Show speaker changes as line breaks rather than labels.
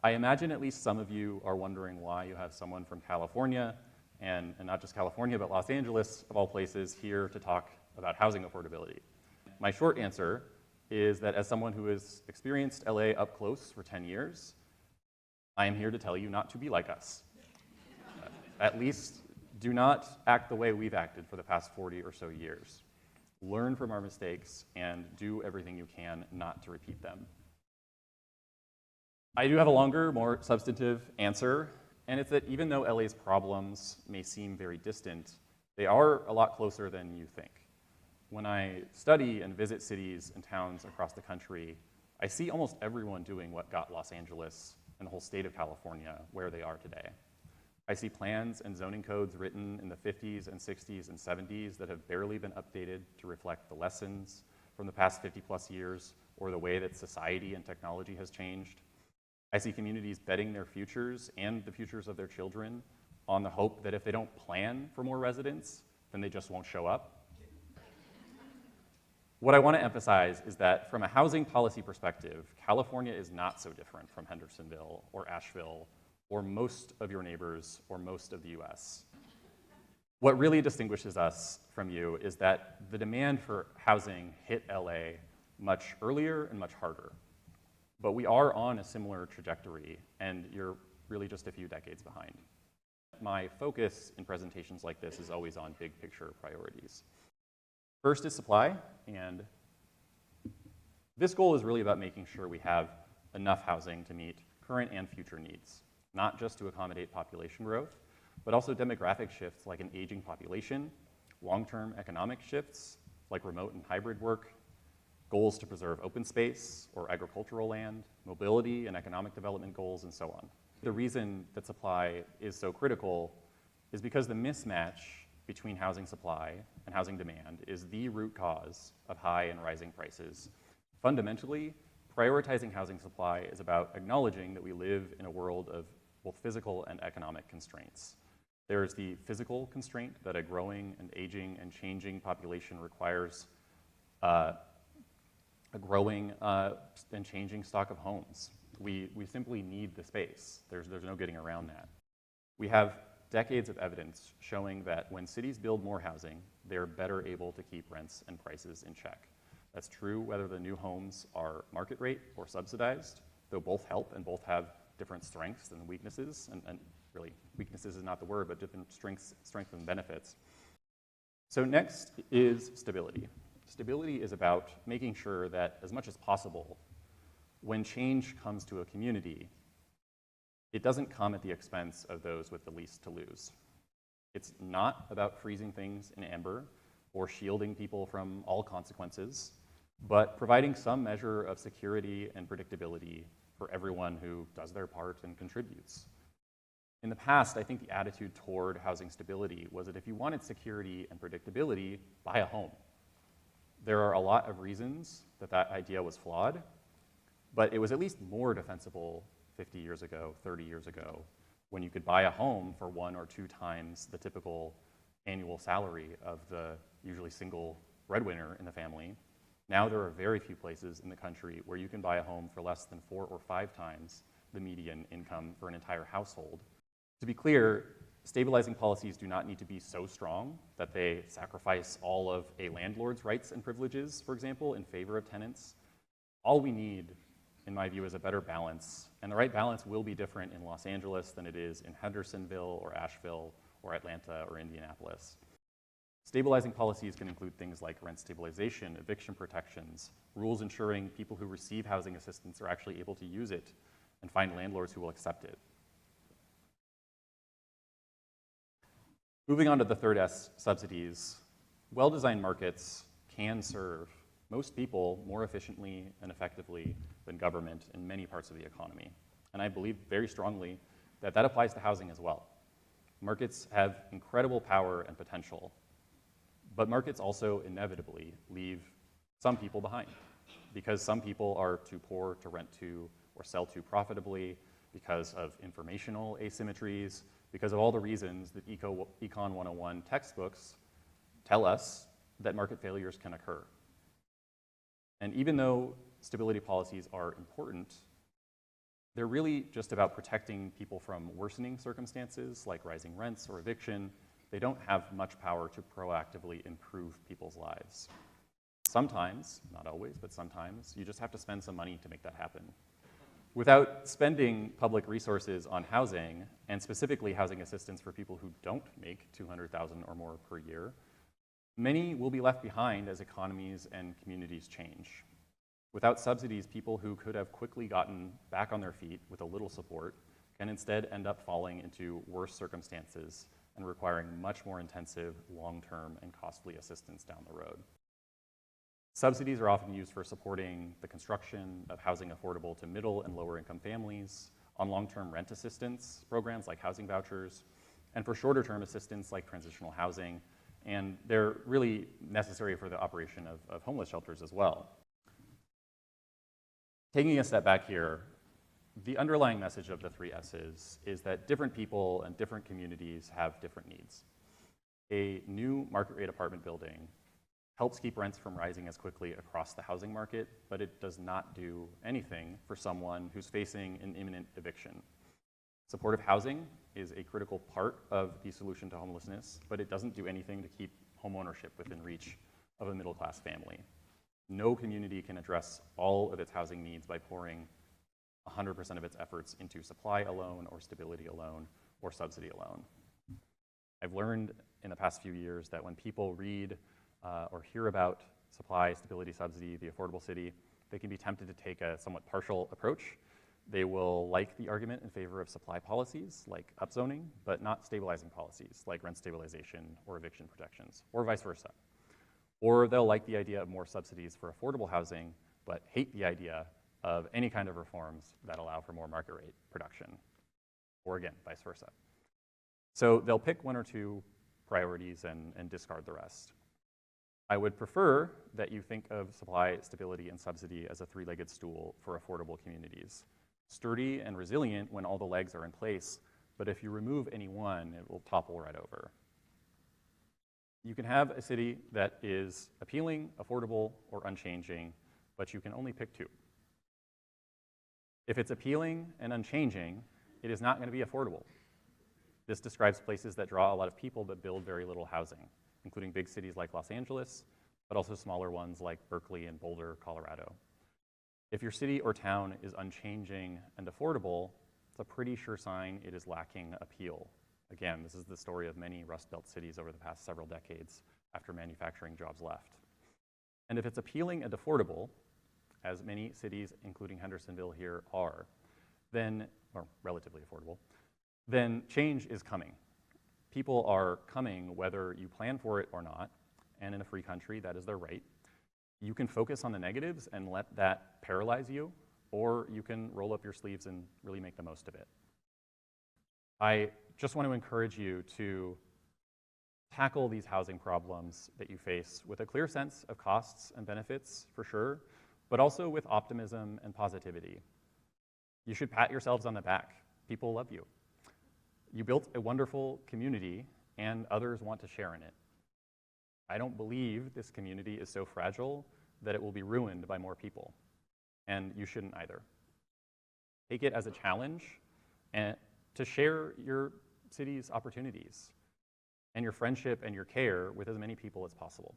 I imagine at least some of you are wondering why you have someone from California, and not just California, but Los Angeles, of all places, here to talk about housing affordability. My short answer is that as someone who has experienced LA up close for 10 years, I am here to tell you not to be like us. At least do not act the way we've acted for the past 40 or so years. Learn from our mistakes and do everything you can not to repeat them. I do have a longer, more substantive answer, and it's that even though LA's problems may seem very distant, they are a lot closer than you think. When I study and visit cities and towns across the country, I see almost everyone doing what got Los Angeles and the whole state of California where they are today. I see plans and zoning codes written in the 50s and 60s and 70s that have barely been updated to reflect the lessons from the past 50 plus years or the way that society and technology has changed. I see communities betting their futures and the futures of their children on the hope that if they don't plan for more residents, then they just won't show up. What I want to emphasize is that from a housing policy perspective, California is not so different from Hendersonville or Asheville or most of your neighbors or most of the US. What really distinguishes us from you is that the demand for housing hit LA much earlier and much harder. But we are on a similar trajectory, and you're really just a few decades behind. My focus in presentations like this is always on big picture priorities. First is supply, and this goal is really about making sure we have enough housing to meet current and future needs, not just to accommodate population growth, but also demographic shifts like an aging population, long-term economic shifts like remote and hybrid work, goals to preserve open space or agricultural land, mobility and economic development goals, and so on. The reason that supply is so critical is because the mismatch between housing supply and housing demand is the root cause of high and rising prices. Fundamentally, prioritizing housing supply is about acknowledging that we live in a world of both physical and economic constraints. There's the physical constraint that a growing and aging and changing population requires a growing and changing stock of homes. We simply need the space. There's no getting around that. We have decades of evidence showing that when cities build more housing, they're better able to keep rents and prices in check. That's true whether the new homes are market rate or subsidized, though both help and both have different strengths and weaknesses, and really weaknesses is not the word, but different strengths and benefits. So next is stability. Stability is about making sure that as much as possible, when change comes to a community, it doesn't come at the expense of those with the least to lose. It's not about freezing things in amber or shielding people from all consequences, but providing some measure of security and predictability for everyone who does their part and contributes. In the past, I think the attitude toward housing stability was that if you wanted security and predictability, buy a home. There are a lot of reasons that that idea was flawed, but it was at least more defensible 50 years ago, 30 years ago, when you could buy a home for 1 or 2 times the typical annual salary of the usually single breadwinner in the family. Now there are very few places in the country where you can buy a home for less than 4 or 5 times the median income for an entire household. To be clear, stabilizing policies do not need to be so strong that they sacrifice all of a landlord's rights and privileges, for example, in favor of tenants. All we need, in my view, is a better balance, and the right balance will be different in Los Angeles than it is in Hendersonville or Asheville or Atlanta or Indianapolis. Stabilizing policies can include things like rent stabilization, eviction protections, rules ensuring people who receive housing assistance are actually able to use it, and find landlords who will accept it. Moving on to the third S, subsidies. Well-designed markets can serve most people more efficiently and effectively than government in many parts of the economy. And I believe very strongly that that applies to housing as well. Markets have incredible power and potential, but markets also inevitably leave some people behind because some people are too poor to rent to or sell to profitably, because of informational asymmetries, because of all the reasons that Econ 101 textbooks tell us that market failures can occur. And even though stability policies are important, They're really just about protecting people from worsening circumstances like rising rents or eviction. They don't have much power to proactively improve people's lives. Sometimes, not always, but sometimes, you just have to spend some money to make that happen. Without spending public resources on housing, and specifically housing assistance for people who don't make $200,000 or more per year, many will be left behind as economies and communities change. Without subsidies, people who could have quickly gotten back on their feet with a little support can instead end up falling into worse circumstances and requiring much more intensive, long-term, and costly assistance down the road. Subsidies are often used for supporting the construction of housing affordable to middle and lower income families, on long-term rent assistance programs like housing vouchers, and for shorter-term assistance like transitional housing, and they're really necessary for the operation of homeless shelters as well. Taking a step back here, the underlying message of the 3 S's is that different people and different communities have different needs. A new market rate apartment building helps keep rents from rising as quickly across the housing market, but it does not do anything for someone who's facing an imminent eviction. Supportive housing is a critical part of the solution to homelessness, but it doesn't do anything to keep homeownership within reach of a middle-class family. No community can address all of its housing needs by pouring 100% of its efforts into supply alone or stability alone or subsidy alone. I've learned in the past few years that when people read or hear about supply, stability, subsidy, the affordable city, they can be tempted to take a somewhat partial approach. They will like the argument in favor of supply policies like upzoning, but not stabilizing policies like rent stabilization or eviction protections, or vice versa. Or they'll like the idea of more subsidies for affordable housing, but hate the idea of any kind of reforms that allow for more market rate production, or again, vice versa. So they'll pick 1 or 2 priorities and discard the rest. I would prefer that you think of supply, stability, and subsidy as a 3-legged stool for affordable communities. Sturdy and resilient when all the legs are in place, but if you remove any one, it will topple right over. You can have a city that is appealing, affordable, or unchanging, but you can only pick 2. If it's appealing and unchanging, it is not going to be affordable. This describes places that draw a lot of people but build very little housing, including big cities like Los Angeles, but also smaller ones like Berkeley and Boulder, Colorado. If your city or town is unchanging and affordable, it's a pretty sure sign it is lacking appeal. Again, this is the story of many Rust Belt cities over the past several decades after manufacturing jobs left. And if it's appealing and affordable, as many cities, including Hendersonville here, are, then, or relatively affordable, then change is coming. People are coming whether you plan for it or not, and in a free country, that is their right. You can focus on the negatives and let that paralyze you, or you can roll up your sleeves and really make the most of it. I just want to encourage you to tackle these housing problems that you face with a clear sense of costs and benefits, for sure, but also with optimism and positivity. You should pat yourselves on the back. People love you. You built a wonderful community, and others want to share in it. I don't believe this community is so fragile that it will be ruined by more people, and you shouldn't either. Take it as a challenge and to share your city's opportunities and your friendship and your care with as many people as possible.